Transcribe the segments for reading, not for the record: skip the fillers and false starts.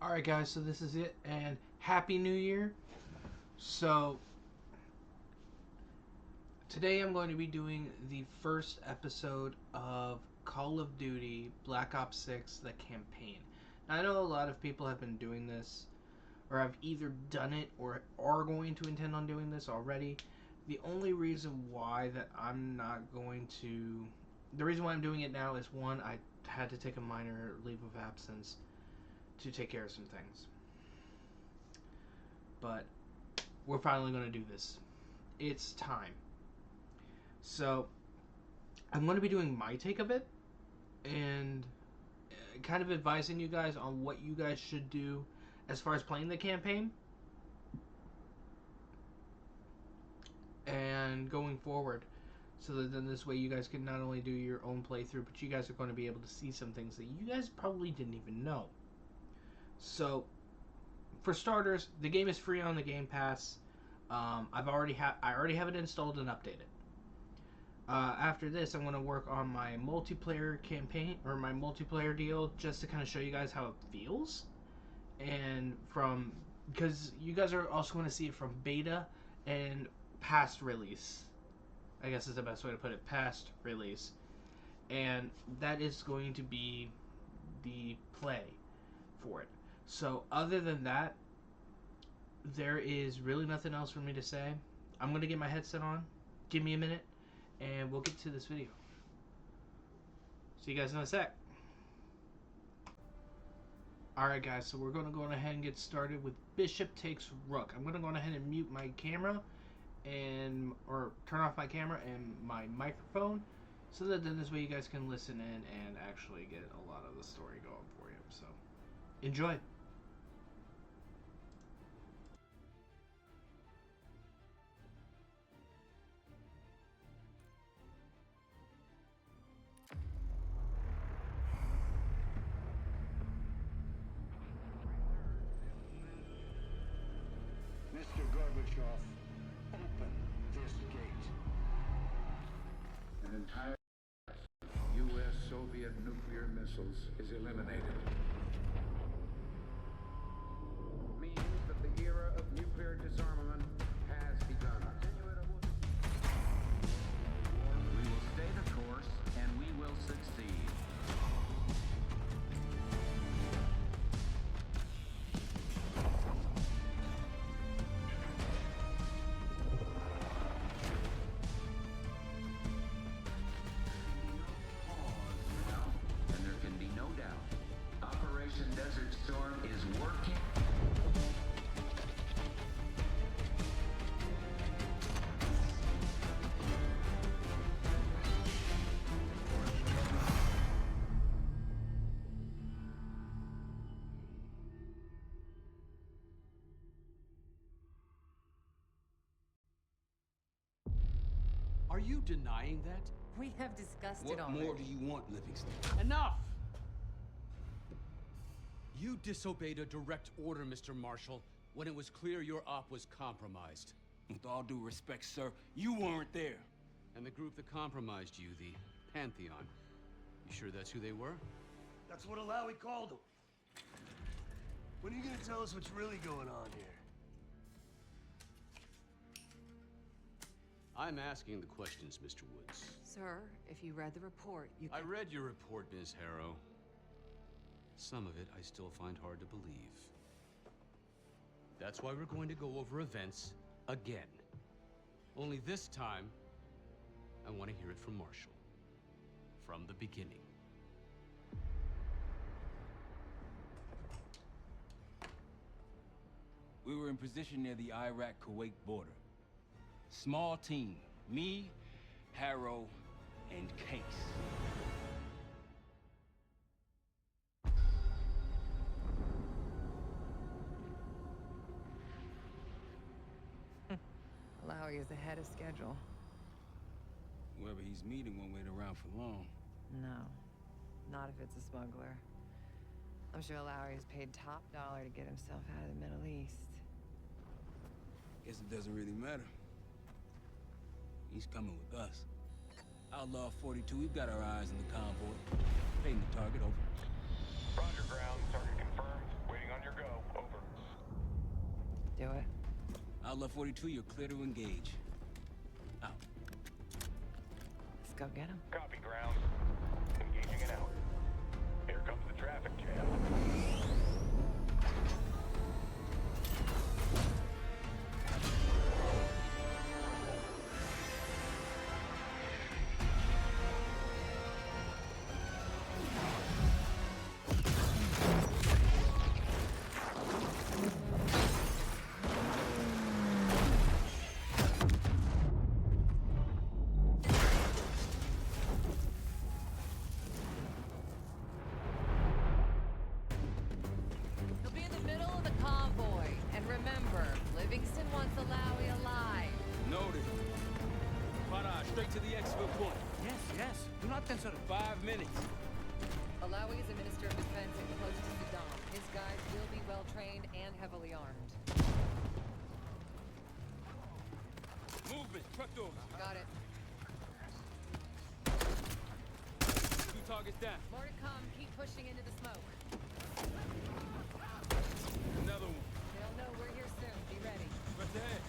Alright guys, so this is it, and Happy New Year. So, today I'm going to be doing the first episode of Call of Duty Black Ops 6, the campaign. Now, I know a lot of people have been doing this, or have either done it, or are going to intend on doing this already. The only reason why that I'm not going to... The reason why I'm doing it now is, one, I had to take a minor leave of absence to take care of some things. But we're finally going to do this. It's time. So I'm going to be doing my take of it and kind of advising you guys on what you guys should do as far as playing the campaign and going forward, so that then this way you guys can not only do your own playthrough, but you guys are going to be able to see some things that you guys probably didn't even know. So for starters, the game is free on the Game Pass. I already have it installed and updated. After this, I'm going to work on my multiplayer campaign, or my multiplayer deal, just to kind of show you guys how it feels. And because you guys are also going to see it from beta and past release. I guess is the best way to put it, past release. And that is going to be the play for it. So other than that, there is really nothing else for me to say. I'm going to get my headset on. Give me a minute, and we'll get to this video. See you guys in a sec. Alright guys, so we're going to go ahead and get started with Bishop Takes Rook. I'm going to go ahead and mute my camera, or turn off my camera and my microphone, so that then this way you guys can listen in and actually get a lot of the story going for you. So, enjoy. Mr. Gorbachev, open this gate. An entire U.S.-Soviet nuclear missiles is eliminated. Means that the era of nuclear disarmament has begun. We will stay the course, and we will succeed. Desert Storm is working. Are you denying that? We have discussed it What already. more do you want, Livingston? Enough! You disobeyed a direct order, Mr. Marshall, when it was clear your op was compromised. With all due respect, sir, you weren't there. And the group that compromised you, the Pantheon, you sure that's who they were? That's what Alawi called him. When are you gonna tell us what's really going on here? I'm asking the questions, Mr. Woods. Sir, if you read the report, you I can... read your report, Ms. Harrow. Some of it I still find hard to believe. That's why we're going to go over events again. Only this time, I want to hear it from Marshall. From the beginning. We were in position near the Iraq-Kuwait border. Small team. Me, Harrow, and Case. Alawi is ahead of schedule. Whoever he's meeting won't wait around for long. No, not if it's a smuggler. I'm sure Alawi has paid top dollar to get himself out of the Middle East. Guess it doesn't really matter. He's coming with us. Outlaw 42, we've got our eyes on the convoy. Painting the target, over. Roger, ground. Target confirmed. Waiting on your Outlaw 42, you're clear to engage. Out. Let's go get him. Copy, ground. Engaging and out. Here comes the traffic jam. He'll be in the middle of the convoy. And remember, Livingston wants Alawi alive. Noted. Para, straight to the exfil point. Yes, yes. Do not censor. 5 minutes. Alawi is a minister of defense and close to Saddam. His guys will be well trained and heavily armed. Movement. Truck doors. Got it. 2 targets down. More to come. Keep pushing into the smoke. Another one. They'll know we're here soon. Be ready. Press ahead.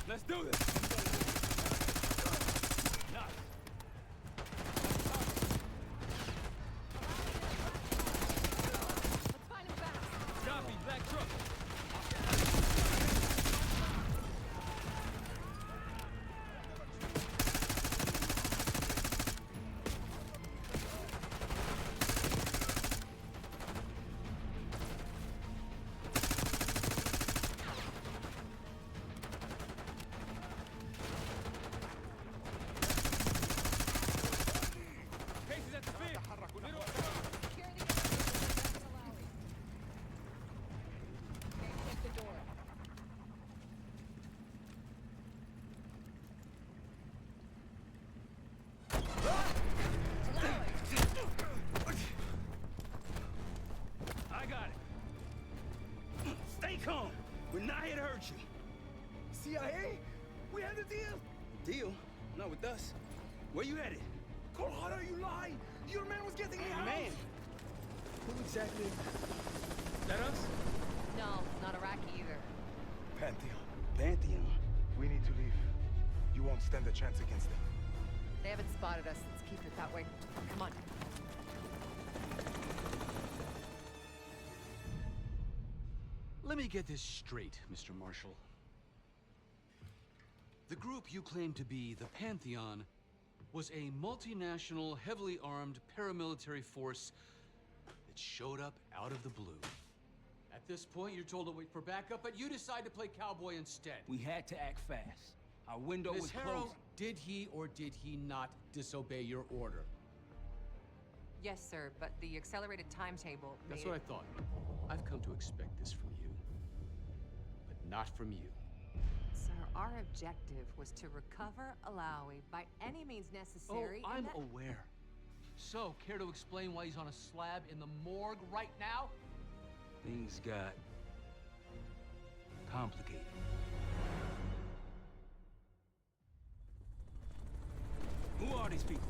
Let's do this. Nice. Let's find him fast. Copy. Black truck. Cases at the speed. Secure the area. That's Alawi. Okay, check the door. I got it. Stay calm. We're not here to hurt you. CIA? We had a deal. Deal? Not with us. Where you headed? Colorado, you lied. Your man was getting me out. Man. Who exactly? Is that us? No, not Iraqi either. Pantheon. Pantheon. We need to leave. You won't stand a chance against them. They haven't spotted us. Let's keep it that way. Come on. Let me get this straight, Mr. Marshall. The group you claim to be the Pantheon was a multinational, heavily armed paramilitary force that showed up out of the blue. At this point, you're told to wait for backup, but you decide to play cowboy instead. We had to act fast. Our window Ms. was Harrow, closing. did he or did he not disobey your order? Yes, sir, but the accelerated timetable. That's what I thought. I've come to expect this from you, but not from you. Sir, our objective was to recover Alawi by any means necessary. Oh, and I'm that- aware. So, care to explain why he's on a slab in the morgue right now? Things got complicated. Who are these people?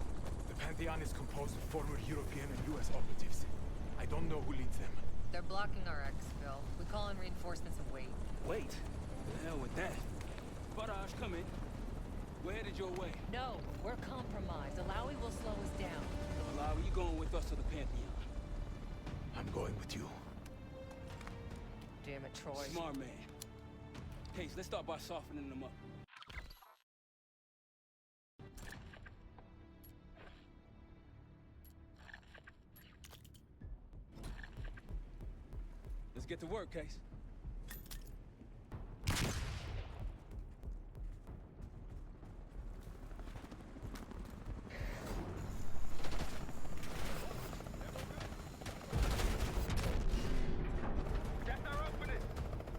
The Pantheon is composed of former European and US operatives. I don't know who leads them. They're blocking our exfil. We call in reinforcements and wait. Wait. The hell with that. Barrage, come in. We're headed your way. No, we're compromised. Alawi will slow us down. Alawi, you going with us to the Pantheon? I'm going with you. Damn it, Troy. Smart man. Case, let's start by softening them up. Let's get to work, Case.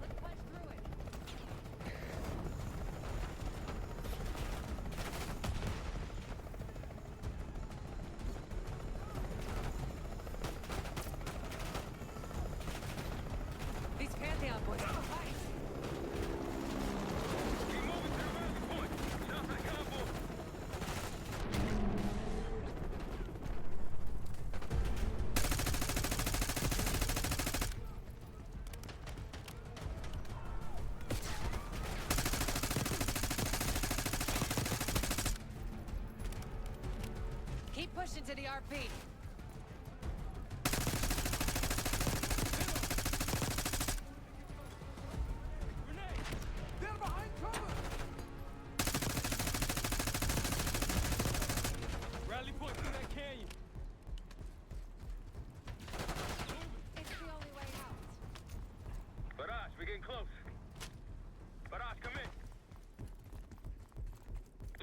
Let's punch through it. These position to the RP. They're behind cover! Rally point through that canyon. It's the only way out. Barrage, we're getting close. Barrage, come in.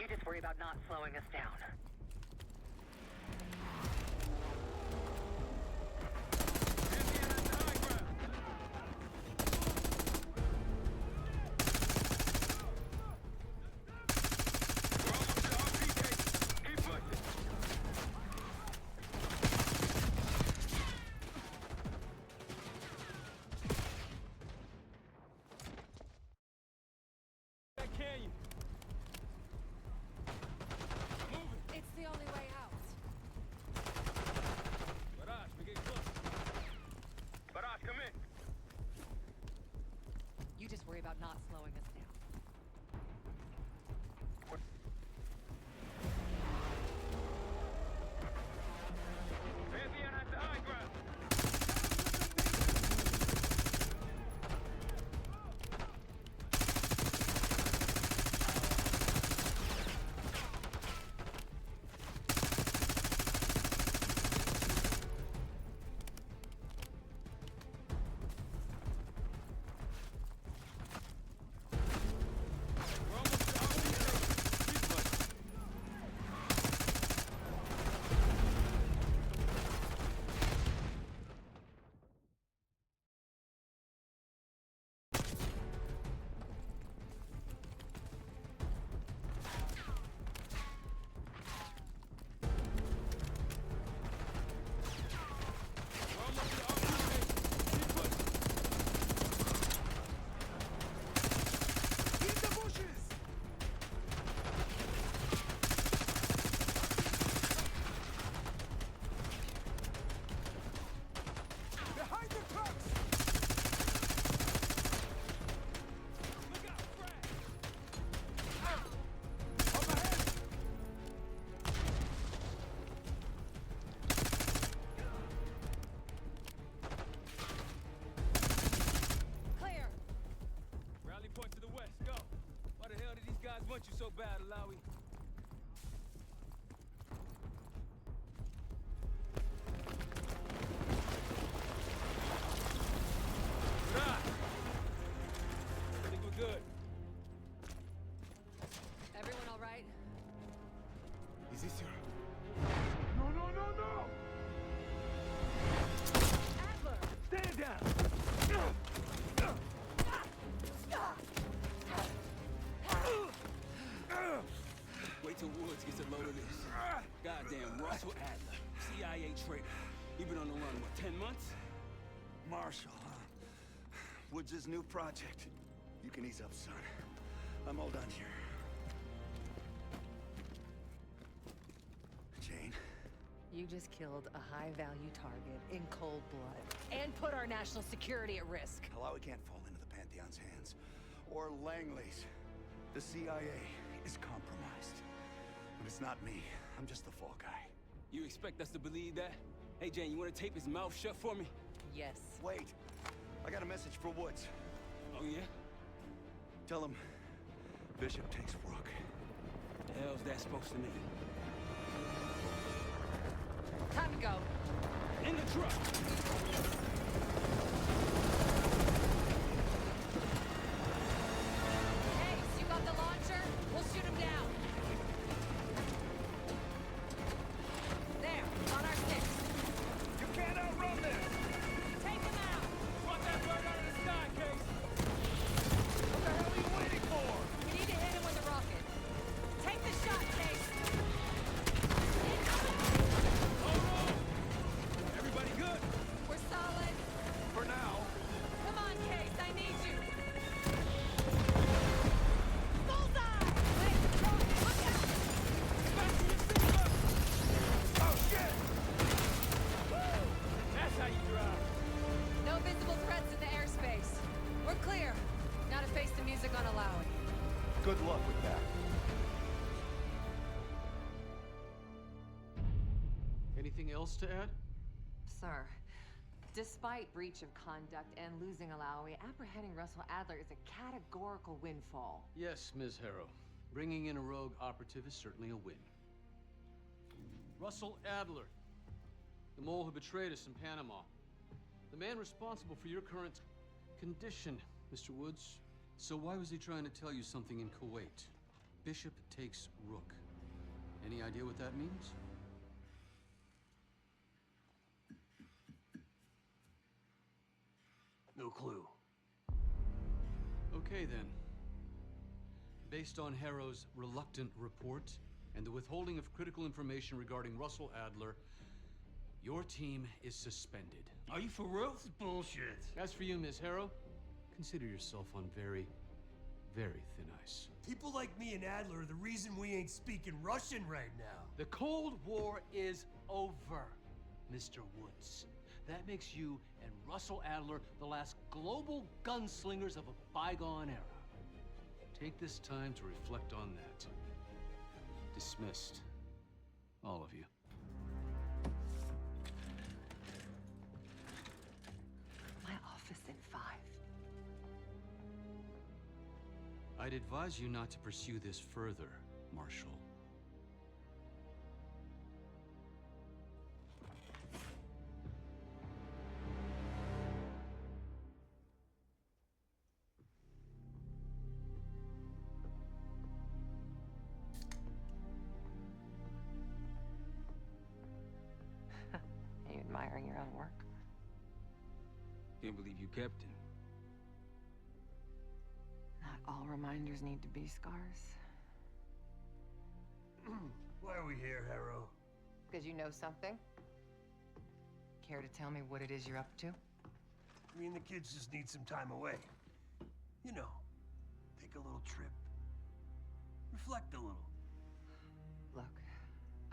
You just worry about not slowing us down. It's the only way out. Barrage, we're getting close. Barrage, come in. You just worry about not slowing us down. Pantheon has the high ground. want you so bad, Alawi. I think we're good. Everyone all right? Is this your... No, no, no, no! Adler! Stand down! Wait till Woods gets a load of this. Goddamn Russell Adler, CIA traitor. He been on the run, what, 10 months? Marshall, huh? Woods' new project. You can ease up, son. I'm all done here. Jane? You just killed a high-value target in cold blood and put our national security at risk. Alawi can't fall into the Pantheon's hands. Or Langley's. The CIA is compromised. But it's not me. I'm just the fall guy. You expect us to believe that? Hey, Jane, you want to tape his mouth shut for me? Yes. Wait. I got a message for Woods. Oh, yeah? Tell him Bishop takes Rook. The hell's that supposed to mean? Time to go. In the truck! Hey, so you got the launcher? We'll shoot him down. There, on our six. You can't outrun this! Take him out. Swat that bird out of the sky, Case! What the hell are you waiting for? We need to hit him with a rocket. Take the shot, Case. Hold on! Everybody good? Anything else to add? Sir, despite breach of conduct and losing Alawi, apprehending Russell Adler is a categorical windfall. Yes, Ms. Harrow. Bringing in a rogue operative is certainly a win. Russell Adler, the mole who betrayed us in Panama. The man responsible for your current condition, Mr. Woods. So why was he trying to tell you something in Kuwait? Bishop takes Rook. Any idea what that means? No clue. Okay, then. Based on Harrow's reluctant report and the withholding of critical information regarding Russell Adler, your team is suspended. Are you for real? This is bullshit. As for you, Ms. Harrow, consider yourself on very, very thin ice. People like me and Adler are the reason we ain't speaking Russian right now. The Cold War is over, Mr. Woods. That makes you and Russell Adler the last global gunslingers of a bygone era. Take this time to reflect on that. Dismissed. All of you. My office in 5. I'd advise you not to pursue this further, Marshal. Are you admiring your own work? Can't believe you kept him. Not all reminders need to be scars. Why are we here, Harrow? Because you know something? Care to tell me what it is you're up to? Me and the kids just need some time away. You know, take a little trip. Reflect a little. Look,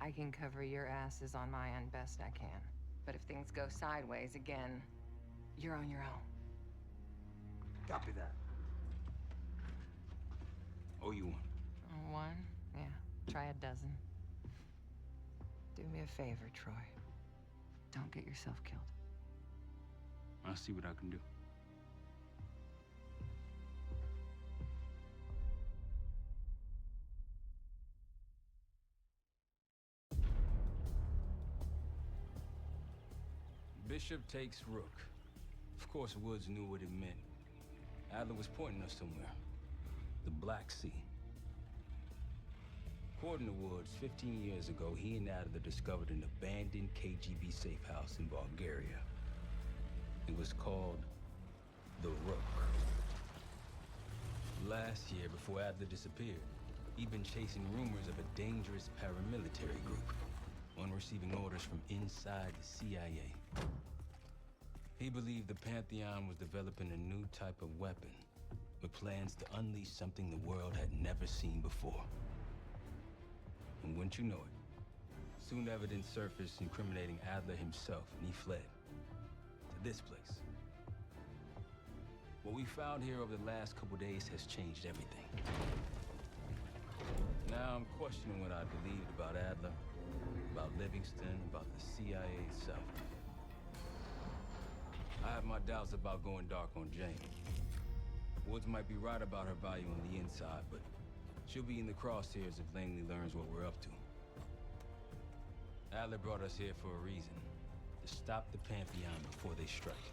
I can cover your asses on my end best I can. But if things go sideways again, you're on your own. Copy that. Oh, you won. One? Yeah. Try a dozen. Do me a favor, Troy. Don't get yourself killed. I'll see what I can do. Bishop takes Rook. Of course, Woods knew what it meant. Adler was pointing us somewhere. The Black Sea. According to Woods, 15 years ago, he and Adler discovered an abandoned KGB safe house in Bulgaria. It was called the Rook. Last year, before Adler disappeared, he'd been chasing rumors of a dangerous paramilitary group, one receiving orders from inside the CIA. He believed the Pantheon was developing a new type of weapon, with plans to unleash something the world had never seen before. And wouldn't you know it, soon evidence surfaced incriminating Adler himself, and he fled to this place. What we found here over the last couple days has changed everything. Now I'm questioning what I believed about Adler, about Livingston, about the CIA itself. I have my doubts about going dark on Jane. Woods might be right about her value on the inside, but she'll be in the crosshairs if Langley learns what we're up to. Adler brought us here for a reason, to stop the Pantheon before they strike.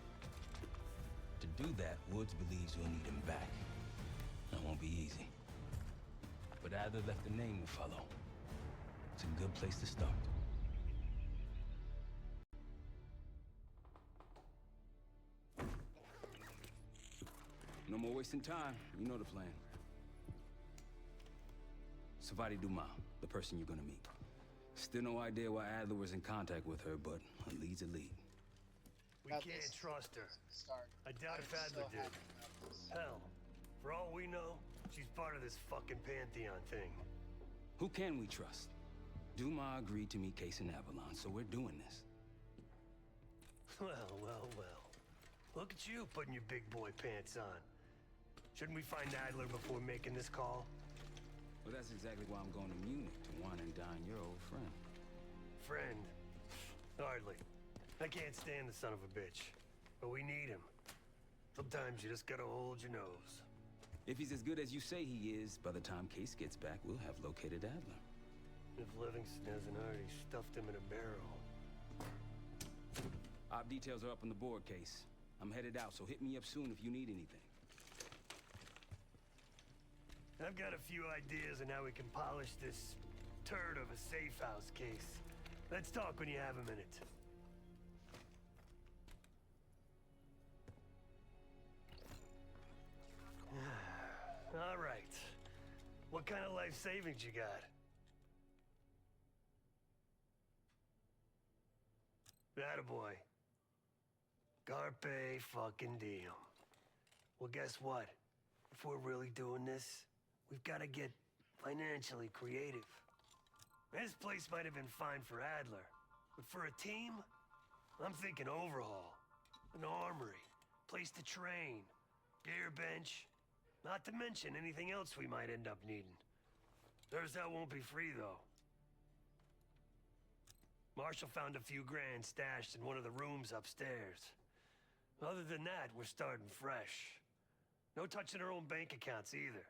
To do that, Woods believes we'll need him back. That won't be easy. But Adler left a name to follow. It's a good place to start. No more wasting time. You know the plan. Savati Dumas, the person you're gonna meet. Still no idea why Adler was in contact with her, but a lead's a lead. We can't trust her. I doubt if Adler did. Hell, for all we know, she's part of this fucking Pantheon thing. Who can we trust? Dumas agreed to meet Case in Avalon, so we're doing this. Well, well, well. Look at you putting your big boy pants on. Shouldn't we find Adler before making this call? Well, that's exactly why I'm going to Munich, to wine and dine your old friend. Friend? Hardly. I can't stand the son of a bitch. But we need him. Sometimes you just gotta hold your nose. If he's as good as you say he is, by the time Case gets back, we'll have located Adler. If Livingston hasn't already stuffed him in a barrel. Op details are up on the board, Case. I'm headed out, so hit me up soon if you need anything. I've got a few ideas on how we can polish this turd of a safe house case. Let's talk when you have a minute. All right. What kind of life savings you got? Attaboy. Carpe fucking diem. Well, guess what? If we're really doing this, we've got to get financially creative. This place might have been fine for Adler, but for a team, I'm thinking overhaul. An armory, place to train, gear bench, not to mention anything else we might end up needing. There's that won't be free, though. Marshall found a few grand stashed in one of the rooms upstairs. Other than that, we're starting fresh. No touching our own bank accounts either.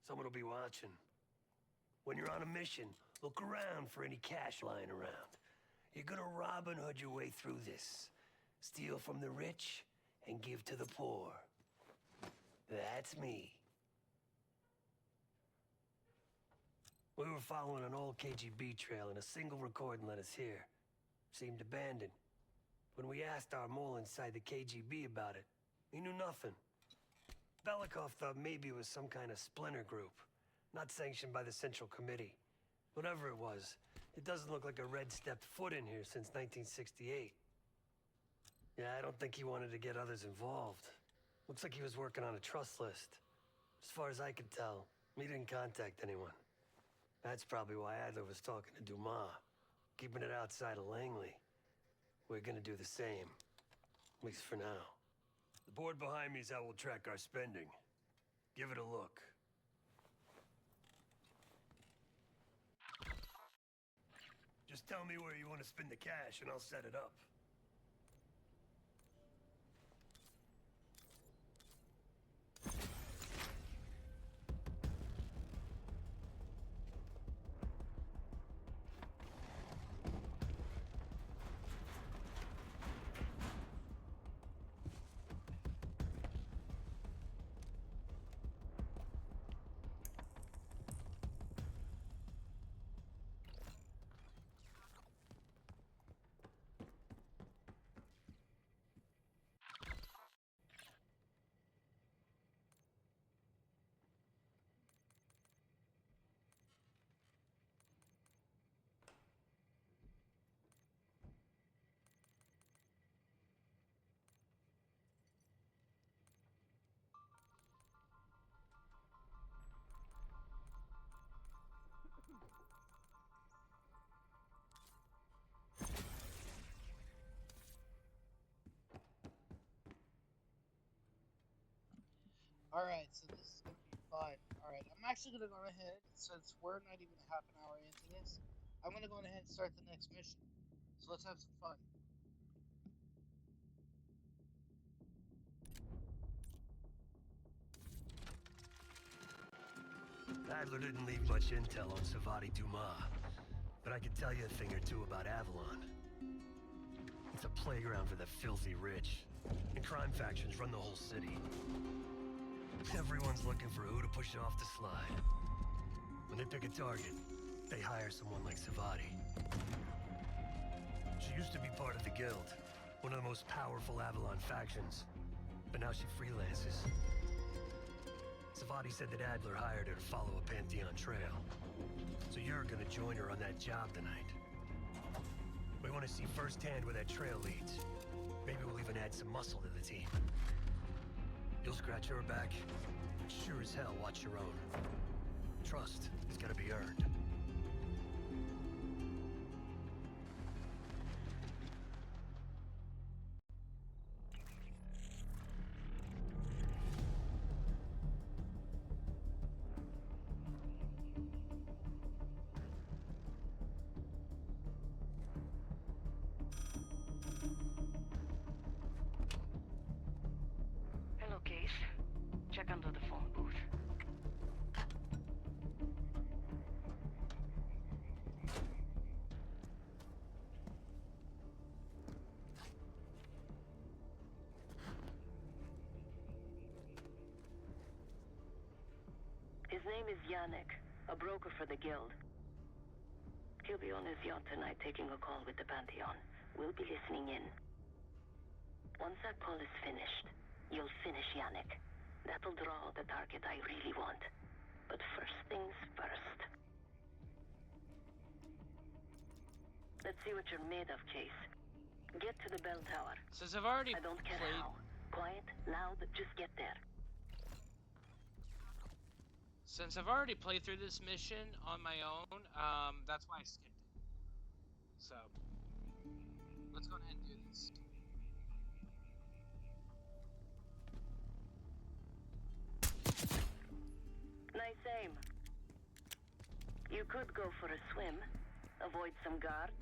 Someone will be watching. When you're on a mission, look around for any cash lying around. You're gonna Robin Hood your way through this. Steal from the rich and give to the poor. That's me. We were following an old KGB trail and a single recording led us here. Seemed abandoned. When we asked our mole inside the KGB about it, he knew nothing. Belikov thought maybe it was some kind of splinter group, not sanctioned by the Central Committee. Whatever it was, it doesn't look like a red stepped foot in here since 1968. Yeah, I don't think he wanted to get others involved. Looks like he was working on a trust list. As far as I could tell, he didn't contact anyone. That's probably why Adler was talking to Dumas, keeping it outside of Langley. We're gonna do the same, at least for now. The board behind me is how we'll track our spending. Give it a look. Just tell me where you want to spend the cash and I'll set it up. Alright, so this is going to be fun. Alright, I'm actually going to go ahead, since we're not even half an hour into this, I'm going to go ahead and start the next mission. So let's have some fun. Adler didn't leave much intel on Savati Dumas, but I can tell you a thing or two about Avalon. It's a playground for the filthy rich, and crime factions run the whole city. Everyone's looking for who to push off the slide. When they pick a target, they hire someone like Savati. She used to be part of the Guild, one of the most powerful Avalon factions, but now she freelances. Savati said that Adler hired her to follow a Pantheon trail. So you're gonna join her on that job tonight. We want to see firsthand where that trail leads. Maybe we'll even add some muscle to the team. You'll scratch her back, but sure as hell watch your own. Trust has gotta be earned. name is Yannick, a broker for the guild. He'll be on his yacht tonight taking a call with the Pantheon. We'll be listening in. Once that call is finished, you'll finish Yannick. That'll draw the target I really want. But first things first. Let's see what you're made of, Case. Get to the bell tower. Since I've already I don't care played... how. Quiet, loud, just get there. Since I've already played through this mission on my own, that's why I skipped it. So, let's go ahead and do this. Nice aim. You could go for a swim, avoid some guards.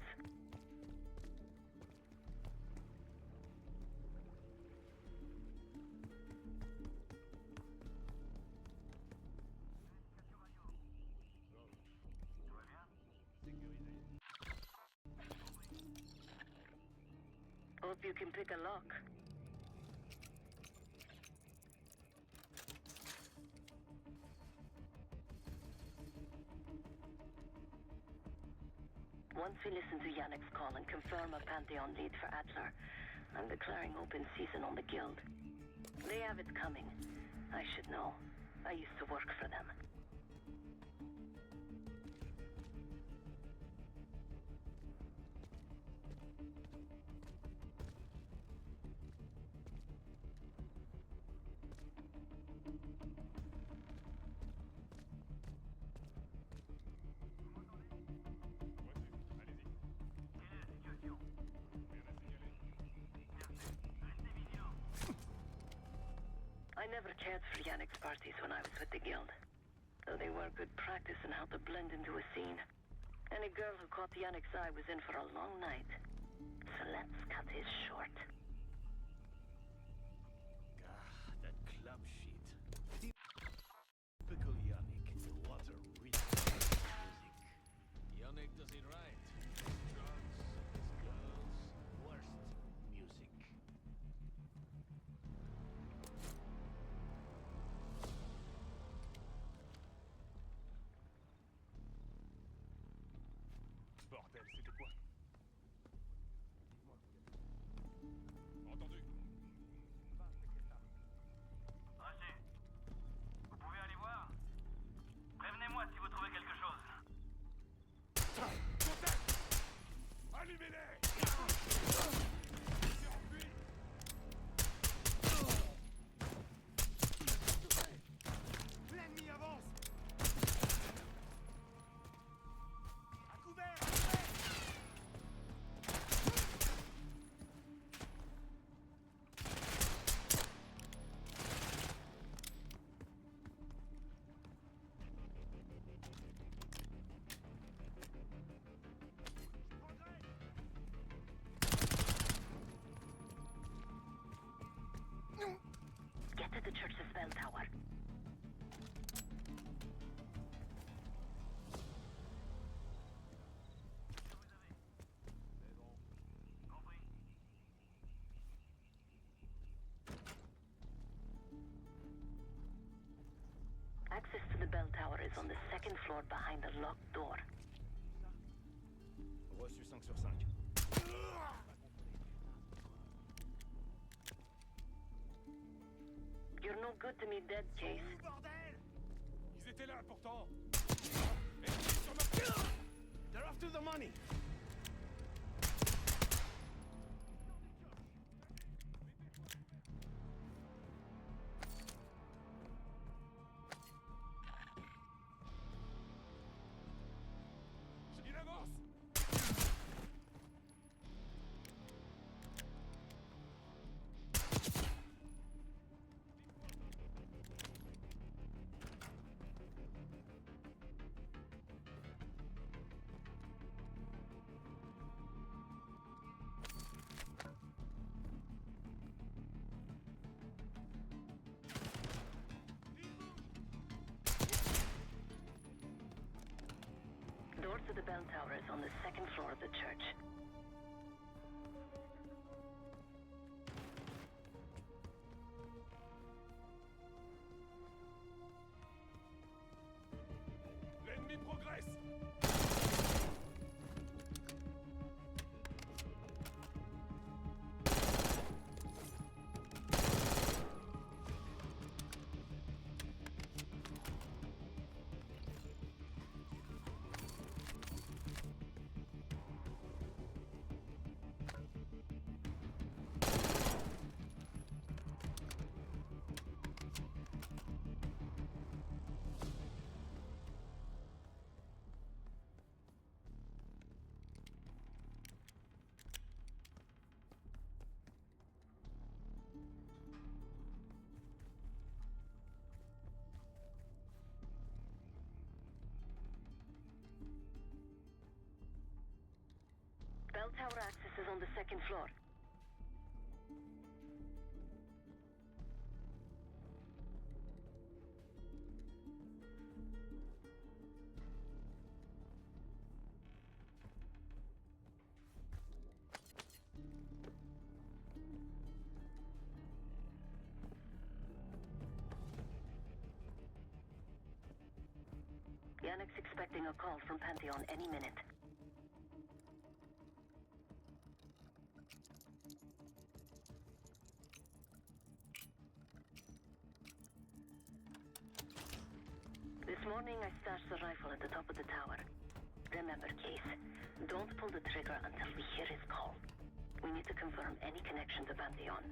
Hope you can pick a lock. Once we listen to Yannick's call and confirm a Pantheon lead for Adler, I'm declaring open season on the guild. They have it coming. I should know. I used to work for them. I never cared for Yannick's parties when I was with the guild, though they were good practice in how to blend into a scene. Any girl who caught Yannick's eye was in for a long night, so let's cut his short. Ah, that club shit. Typical Yannick. What a rich music. Yannick does it right. Drugs, his girls, worst music. Bordel, c'était quoi? Entendu. Roger. Vous pouvez aller voir? Prévenez-moi si vous trouvez quelque chose. Contact! Allumez-les! C'est en fuite! L'ennemi avance! À couvert! Get to the church's bell tower. Access to the bell tower is on the second floor behind a locked door. Reçu 5 sur 5. You're no good to me dead, Case. Bordel! Ils étaient là pourtant! Ennemis sur ma... They're after the money! Il avance! Door to the bell tower is on the second floor of the church. on the second floor. Yannick's expecting a call from Pantheon any minute. This morning I stashed the rifle at the top of the tower. Remember, Case, don't pull the trigger until we hear his call. We need to confirm any connection to Pantheon.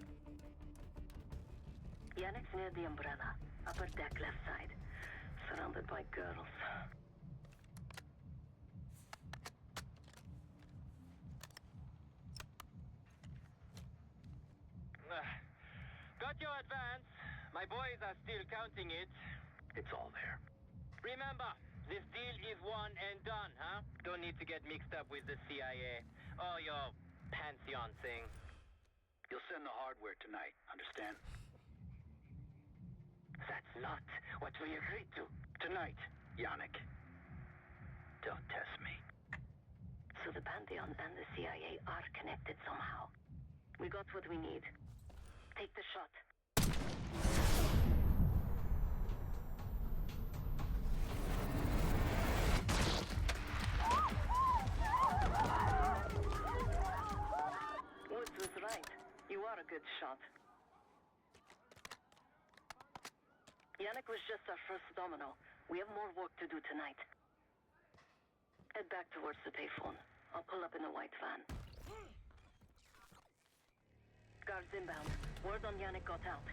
Yannick's near the umbrella, upper deck left side. Surrounded by girls. Got your advance. My boys are still counting it. It's all there. Remember, this deal is one and done, huh? Don't need to get mixed up with the CIA or your Pantheon thing. You'll send the hardware tonight, understand? That's not what we agreed to. Tonight, Yannick. Don't test me. So the Pantheon and the CIA are connected somehow. We got what we need. Take the shot. Woods was right. You are a good shot. Yannick was just our first domino. We have more work to do tonight. Head back towards the payphone. I'll pull up in the white van. Guards inbound. Word on Yannick got out.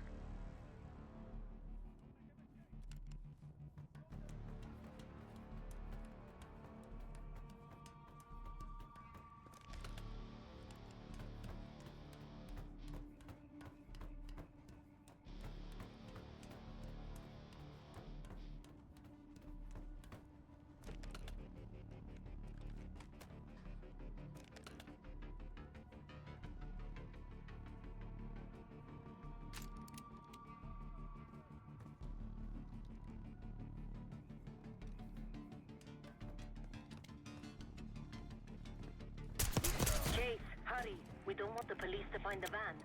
Chase, hurry. We don't want the police to find the van.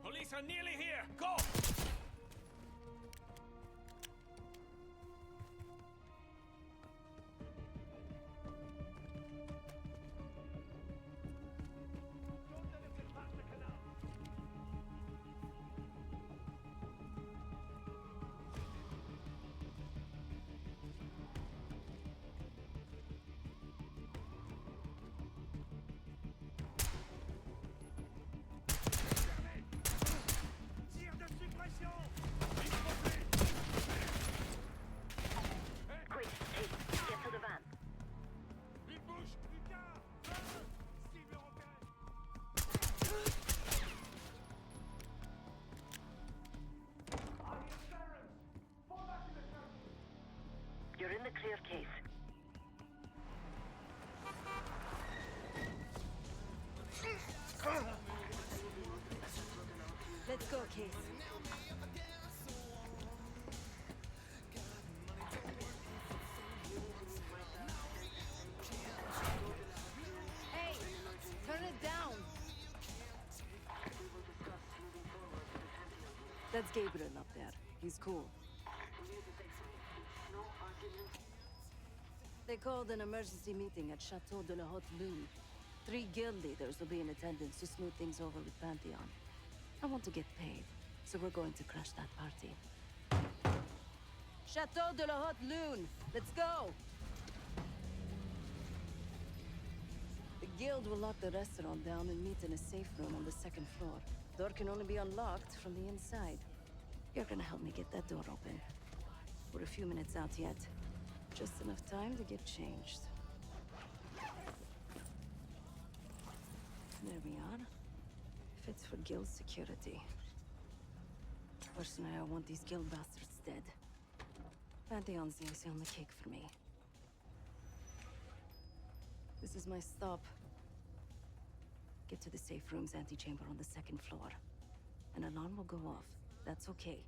Police are nearly here! Go! Quick, Chase, get to the van. Il bouge! Lucas! Cible repérée! You're in the clear, Case. Let's go, Case. Hey, turn it down. That's Gabriel up there. He's cool. They called an emergency meeting at Chateau de la Haute Lune. 3 guild leaders will be in attendance to smooth things over with Pantheon. I want to get paid, so we're going to crash that party. Chateau de la Haute Lune! Let's go! The guild will lock the restaurant down and meet in a safe room on the second floor. Door can only be unlocked from the inside. You're gonna help me get that door open. We're a few minutes out yet. Just enough time to get changed. There we are. Fits for guild security. Personally, I want these guild bastards dead. Pantheon's the icing on the cake for me. This is my stop. Get to the safe room's antechamber on the second floor. An alarm will go off. That's okay.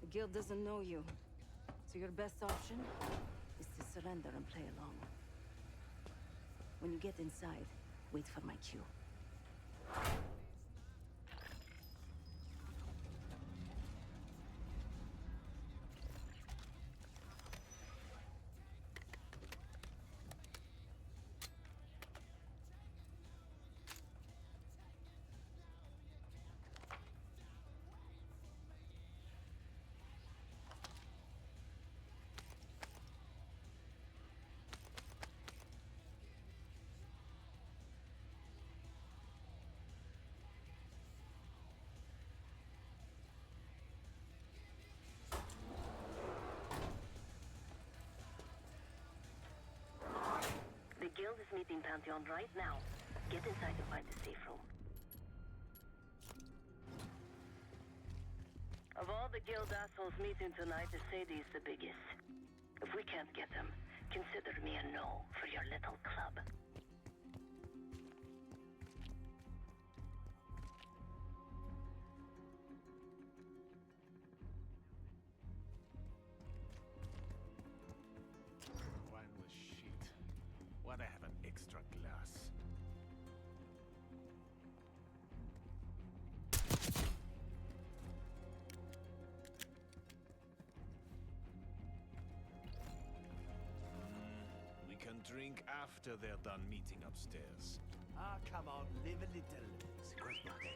The guild doesn't know you, so your best option is to surrender and play along. When you get inside, wait for my cue. The guild is meeting Pantheon right now. Get inside and find the safe room. Of all the guild assholes meeting tonight, Sadie's the biggest. If we can't get them, consider me a no for your little club. Wine was shit. Why'd I have an extra glass? We can drink after they're done meeting upstairs. Ah, come on, live a little. C'est quoi ce bordel?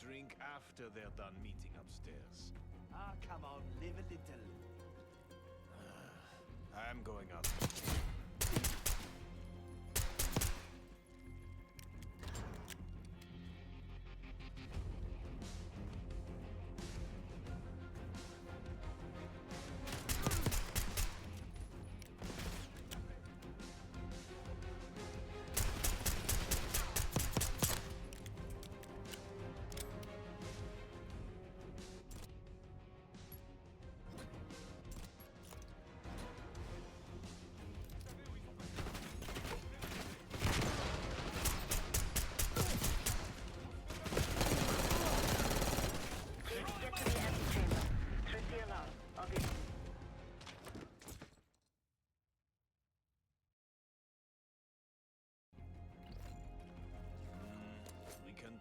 Drink after they're done meeting upstairs. Ah, come on, live a little. I'm going out.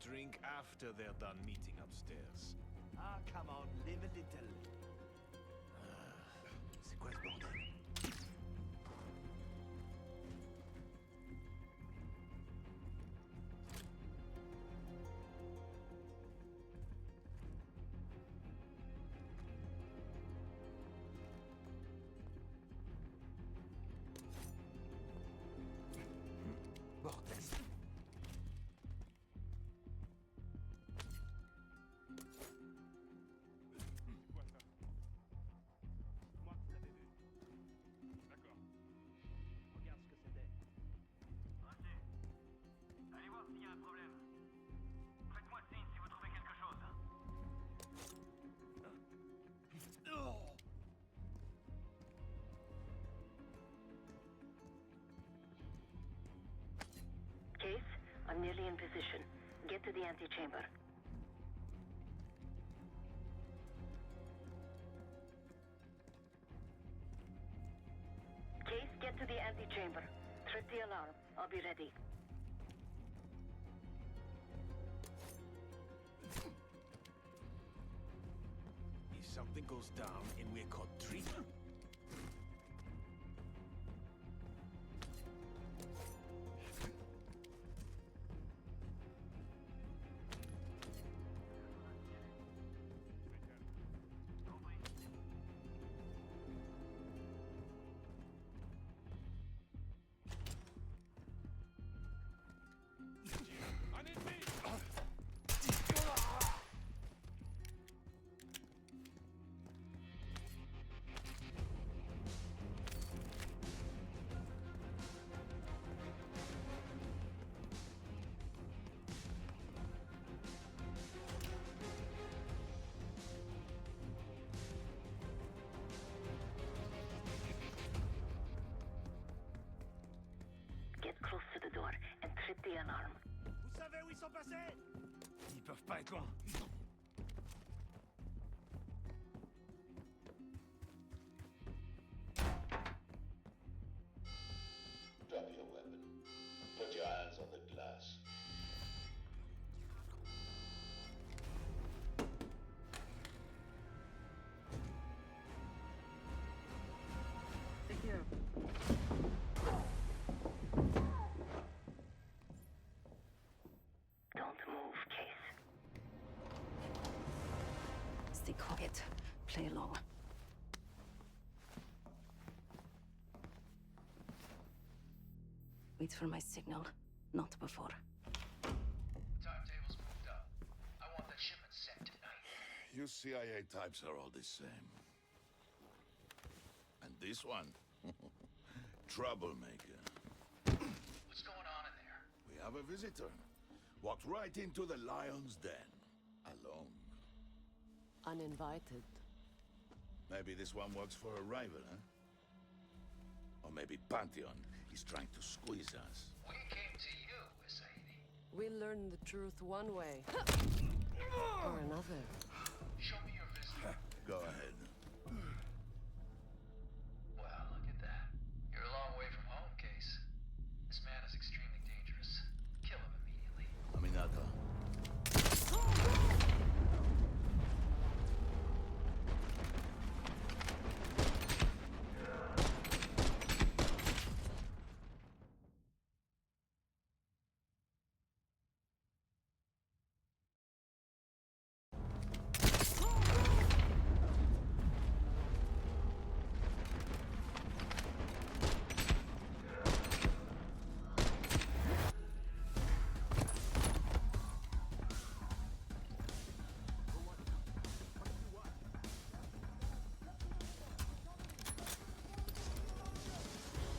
Drink after they're done meeting upstairs. Ah, come on, live a little. C'est quoi ce bordel? Bordel. Nearly in position. Get to the antechamber. Case, get to the antechamber. Trip the alarm. I'll be ready. If something goes down and we're caught treason. Get close to the door and trip the alarm. Vous savez où ils sont passés? Ils peuvent pas être loin. Drop your weapon. Put your hands on the glass. Secure. Don't move, Case. Stay quiet. Play along. Wait for my signal, not before. Timetable's moved up. I want that shipment sent tonight. You CIA types are all the same. And this one? Troublemaker. What's going on in there? We have a visitor. Walked right into the lion's den. Alone. Uninvited. Maybe this one works for a rival, huh? Or maybe Pantheon is trying to squeeze us. We came to you, Saidi. We learn the truth one way. Or another. Show me your visitor. Go ahead. Well, look at that. You're a long way from home, Case. This man is extremely dangerous. Kill him immediately. Aminata.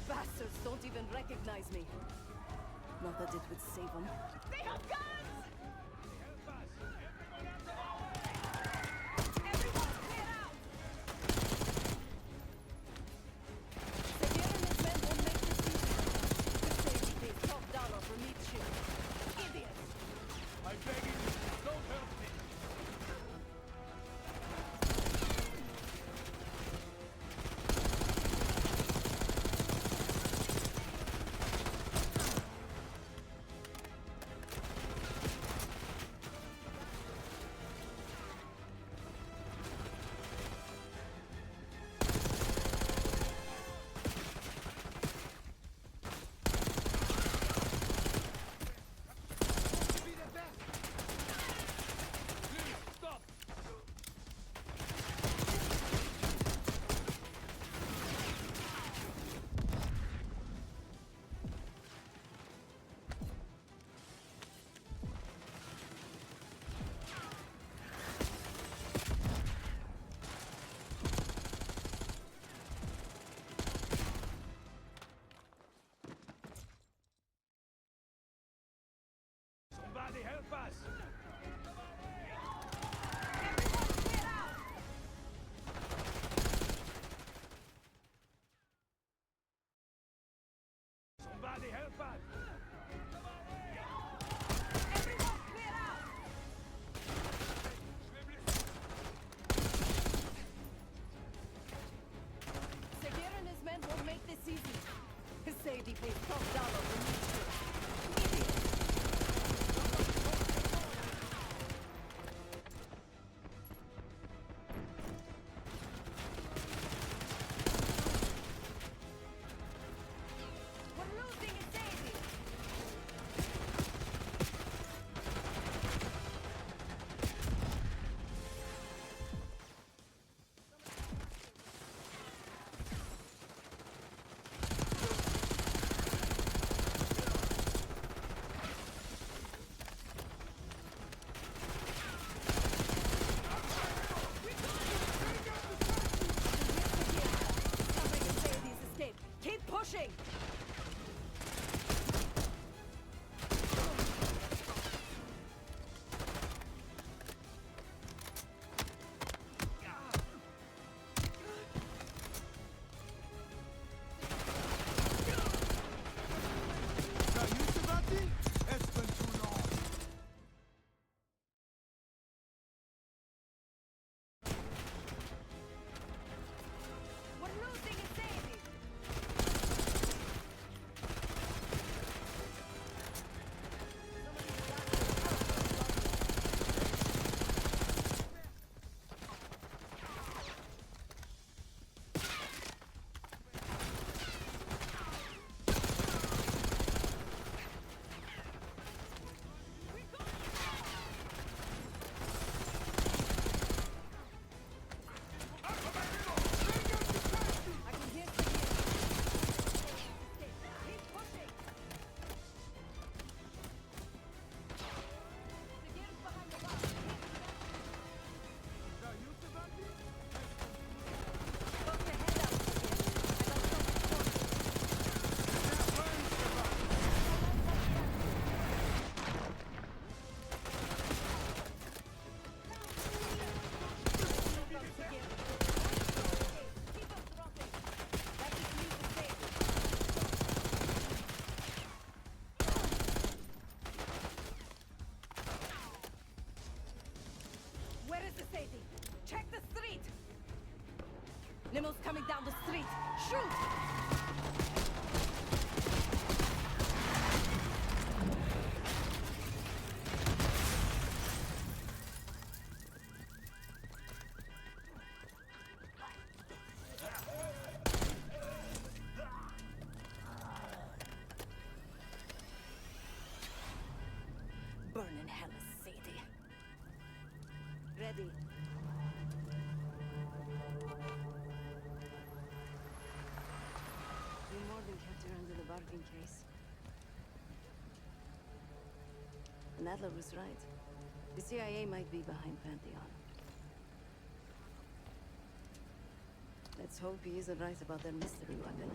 Bastards don't even recognize me. Not that it would save them. They have guns! Everyone clear out! Seguir and his men will make this easier. Could save the top dollar from each ship. Idiots! I beg you, don't help me. This is Sadie. Check the street. Limo's coming down the street. Shoot! Burn in hell, Sadie. Ready. You more than kept her under the bargain case. And Adler was right. The CIA might be behind Pantheon. Let's hope he isn't right about their mystery weapon.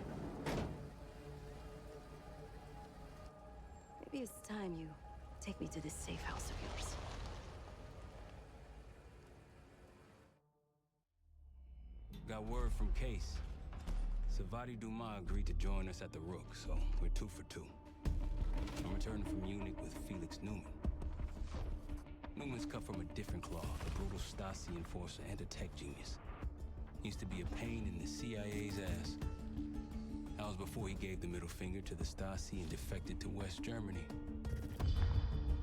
Maybe it's time you take me to this safe house of yours. Got word from Case. Savati Dumas agreed to join us at the Rook, so we're 2 for 2. I'm returning from Munich with Felix Newman. Newman's cut from a different cloth, a brutal Stasi enforcer and a tech genius. He used to be a pain in the CIA's ass. That was before he gave the middle finger to the Stasi and defected to West Germany.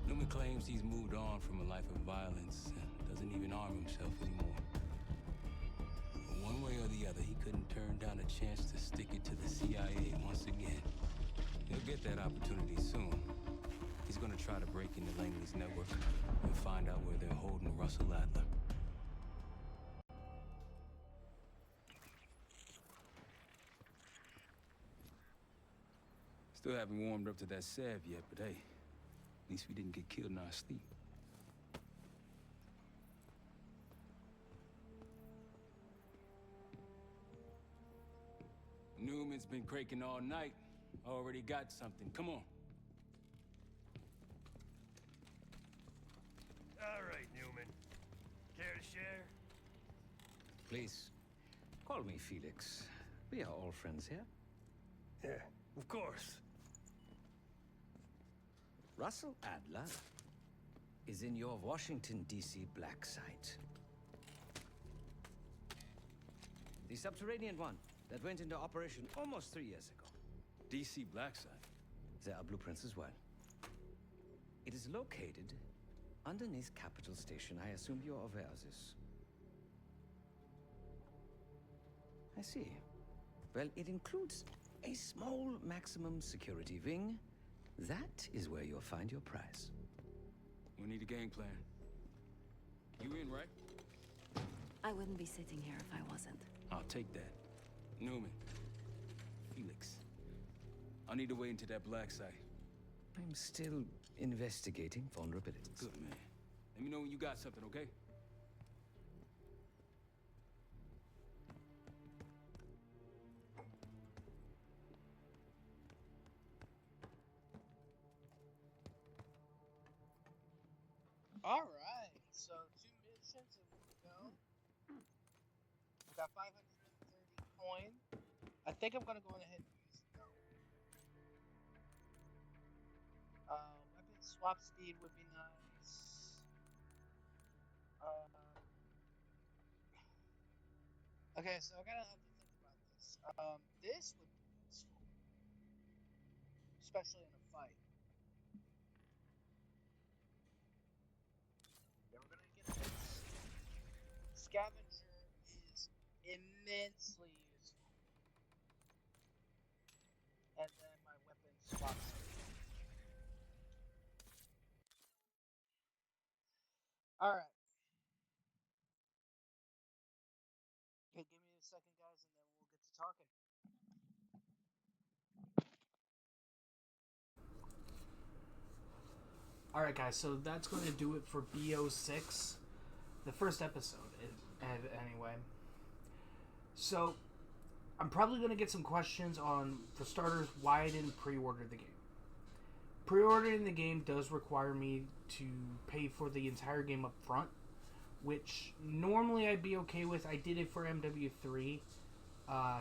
Newman claims he's moved on from a life of violence and doesn't even arm himself anymore. But one way or the other, he couldn't turn down a chance to stick it to the CIA once again. He'll get that opportunity soon. He's gonna try to break into Langley's network and find out where they're holding Russell Adler. Still haven't warmed up to that salve yet, but hey, at least we didn't get killed in our sleep. Newman's been cranking all night. Already got something. Come on. All right, Newman. Care to share? Please, call me Felix. We are all friends here. Yeah, of course. Russell Adler is in your Washington, D.C. black site. The subterranean one that went into operation almost 3 years ago. DC black site? There are blueprints as well. It is located underneath Capitol Station. I assume you're aware of this. I see. Well, it includes a small maximum security wing. That is where you'll find your prize. We need a game plan. You in, right? I wouldn't be sitting here if I wasn't. I'll take that. Newman. Felix. I need to wait into that black site. I'm still investigating vulnerabilities. Good, man. Let me know when you got something, okay? Alright, so 2 missions and we go. We got 530 coin. I think I'm gonna go on ahead and use it though. Weapon swap speed would be nice. Okay, so I gotta have to think about this. This would be useful, especially in a fight. Yeah, we're gonna get this. Scavenger is immensely useful. And then my weapon swap speed. Alright. Okay, give me a second, guys, and then we'll get to talking. Alright, guys, so that's going to do it for BO6. The first episode, anyway. So, I'm probably going to get some questions on, for starters, why I didn't pre-order the game. Pre-ordering the game does require me to pay for the entire game up front, which normally I'd be okay with. I did it for MW3.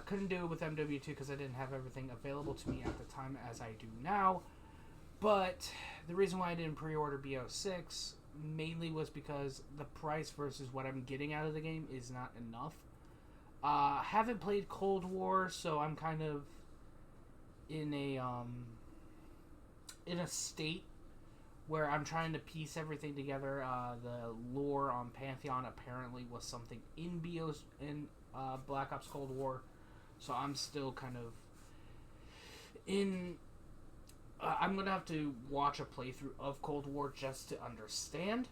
Couldn't do it with MW2 because I didn't have everything available to me at the time as I do now. But the reason why I didn't pre-order BO6 mainly was because the price versus what I'm getting out of the game is not enough. Haven't played Cold War, so I'm kind of in a state where I'm trying to piece everything together. The lore on Pantheon apparently was something in Black Ops Cold War, so I'm still kind of in. I'm gonna have to watch a playthrough of Cold War just to understand.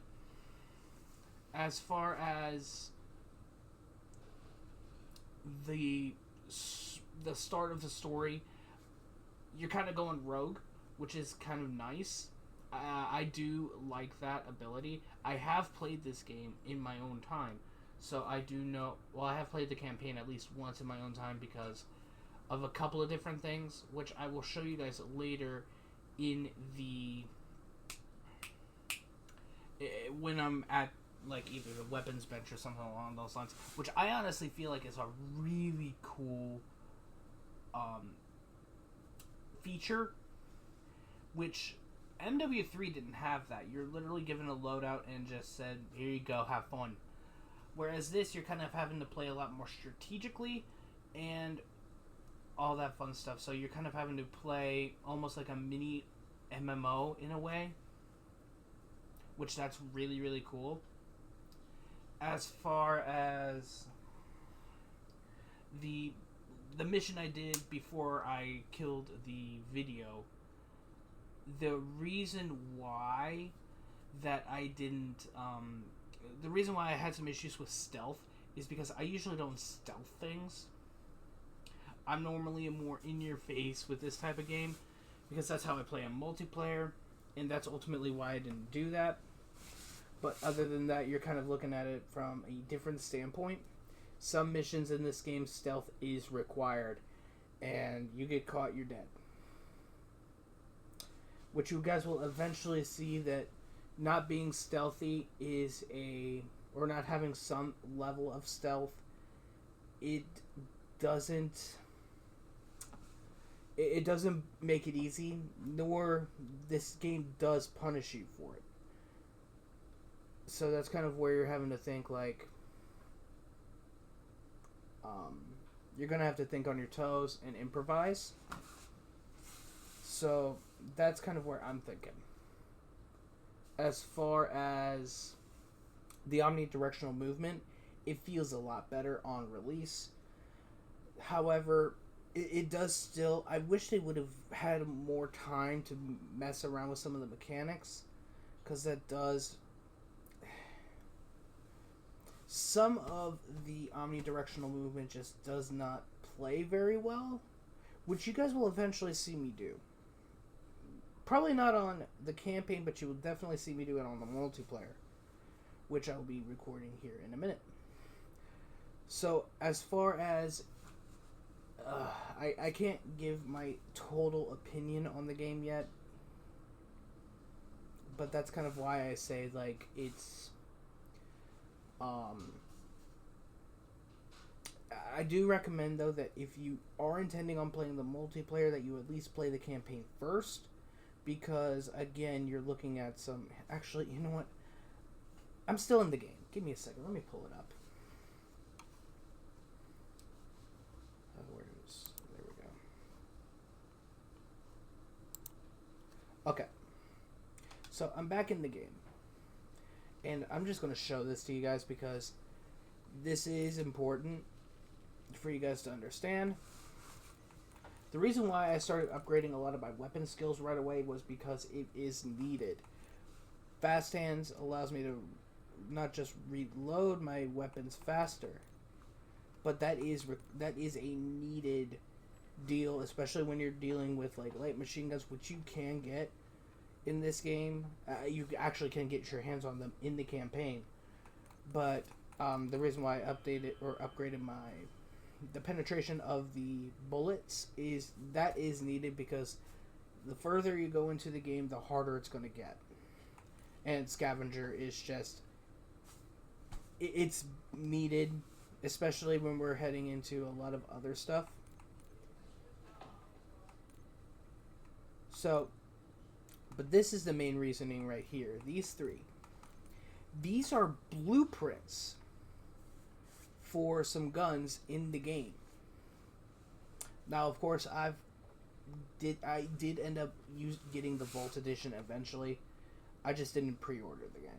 As far as the start of the story, you're kind of going rogue, which is kind of nice. I do like that ability. I have played this game in my own time, so I do know. Well, I have played the campaign at least once in my own time because of a couple of different things, which I will show you guys later in the when I'm at like either the weapons bench or something along those lines, which I honestly feel like is a really cool feature, which MW3 didn't have that. You're literally given a loadout and just said, here you go, have fun. Whereas this, you're kind of having to play a lot more strategically and all that fun stuff. So you're kind of having to play almost like a mini MMO in a way, which that's really, really cool. As far as the mission I did before I killed the video, the reason why that I didn't, the reason why I had some issues with stealth is because I usually don't stealth things. I'm normally more in your face with this type of game because that's how I play in multiplayer, and that's ultimately why I didn't do that. But other than that, you're kind of looking at it from a different standpoint. Some missions in this game, stealth is required, and you get caught, you're dead. Which you guys will eventually see that not being stealthy is or not having some level of stealth, it doesn't make it easy, nor this game does punish you for it. So that's kind of where you're having to think, like, you're going to have to think on your toes and improvise. So that's kind of where I'm thinking. As far as the omnidirectional movement, it feels a lot better on release. However, it does still... I wish they would have had more time to mess around with some of the mechanics, because that does... Some of the omnidirectional movement just does not play very well, which you guys will eventually see me do. Probably not on the campaign, but you will definitely see me do it on the multiplayer, which I'll be recording here in a minute. So, as far as... I can't give my total opinion on the game yet, but that's kind of why I say, like, it's... I do recommend, though, that if you are intending on playing the multiplayer, that you at least play the campaign first, because, again, you're looking at some... Actually, you know what? I'm still in the game. Give me a second. Let me pull it up. There we go. Okay. So, I'm back in the game. And I'm just going to show this to you guys because this is important for you guys to understand. The reason why I started upgrading a lot of my weapon skills right away was because it is needed. Fast Hands allows me to not just reload my weapons faster, but that is a needed deal, especially when you're dealing with like light machine guns, which you can get in this game. You actually can get your hands on them in the campaign, but the reason why I upgraded the penetration of the bullets is needed, because the further you go into the game, the harder it's going to get. And Scavenger is just... It's needed, especially when we're heading into a lot of other stuff. So, but this is the main reasoning right here. These three. these are blueprints for some guns in the game. Now, of course, I did end up getting the Vault Edition eventually. I just didn't pre-order the game.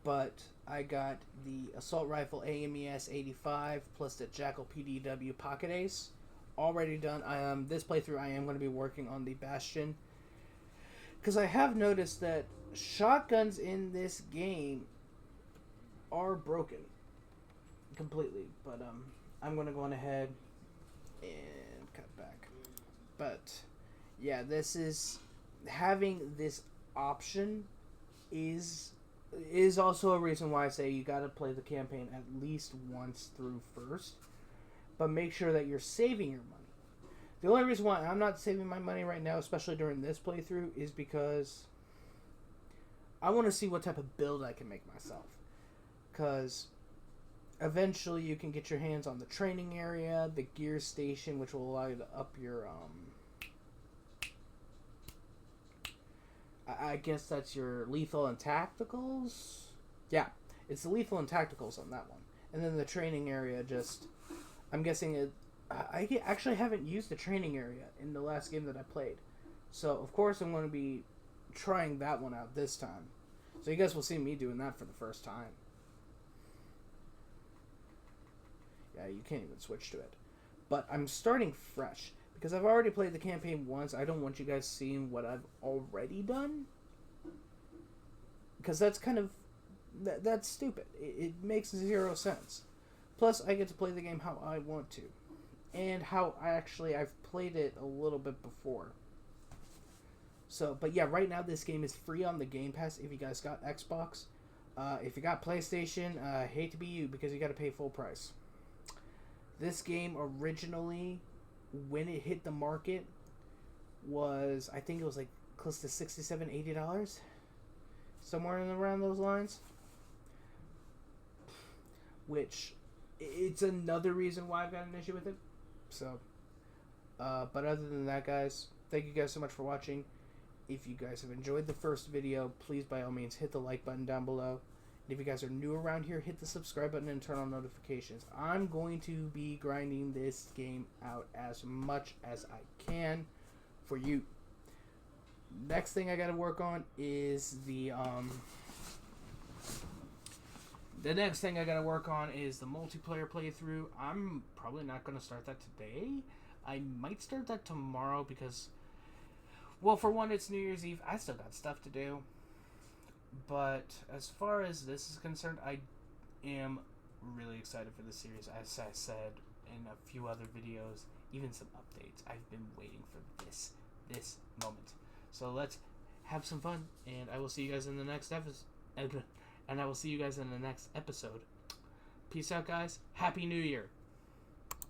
But I got the Assault Rifle AMES 85 plus the Jackal PDW Pocket Ace already done. This playthrough I am going to be working on the Bastion, because I have noticed that shotguns in this game are broken completely. But I'm going to go on ahead and cut back. But yeah, this is having this option is also a reason why I say you got to play the campaign at least once through first, but make sure that you're saving your money. The only reason why I'm not saving my money right now, especially during this playthrough, is because I want to see what type of build I can make myself, because eventually you can get your hands on the training area, the gear station, which will allow you to up your I guess that's your lethal and tacticals. Yeah, it's the lethal and tacticals on that one. And then the training area, just, I'm guessing it. I actually haven't used the training area in the last game that I played. So, of course, I'm going to be trying that one out this time. So you guys will see me doing that for the first time. Yeah, you can't even switch to it. But I'm starting fresh. Because I've already played the campaign once, I don't want you guys seeing what I've already done. Because that's kind of... That's stupid. It makes zero sense. Plus, I get to play the game how I want to. And how I've played it a little bit before. So, but yeah, right now this game is free on the Game Pass if you guys got Xbox. If you got PlayStation, hate to be you, because you got to pay full price. This game originally, when it hit the market, was, I think it was like close to $67, $80, somewhere in around those lines. Which, it's another reason why I've got an issue with it. So, but other than that, guys, thank you guys so much for watching. If you guys have enjoyed the first video, please by all means hit the like button down below. And if you guys are new around here, hit the subscribe button and turn on notifications. I'm going to be grinding this game out as much as I can for you. Next thing I gotta work on is the next thing I gotta work on is the multiplayer playthrough. I'm probably not gonna start that today. I might start that tomorrow because, well, for one, it's New Year's Eve. I still got stuff to do. But as far as this is concerned, I am really excited for this series. As I said in a few other videos, even some updates, I've been waiting for this moment. So let's have some fun, and I will see you guys in the next episode. Peace out, guys. Happy New Year.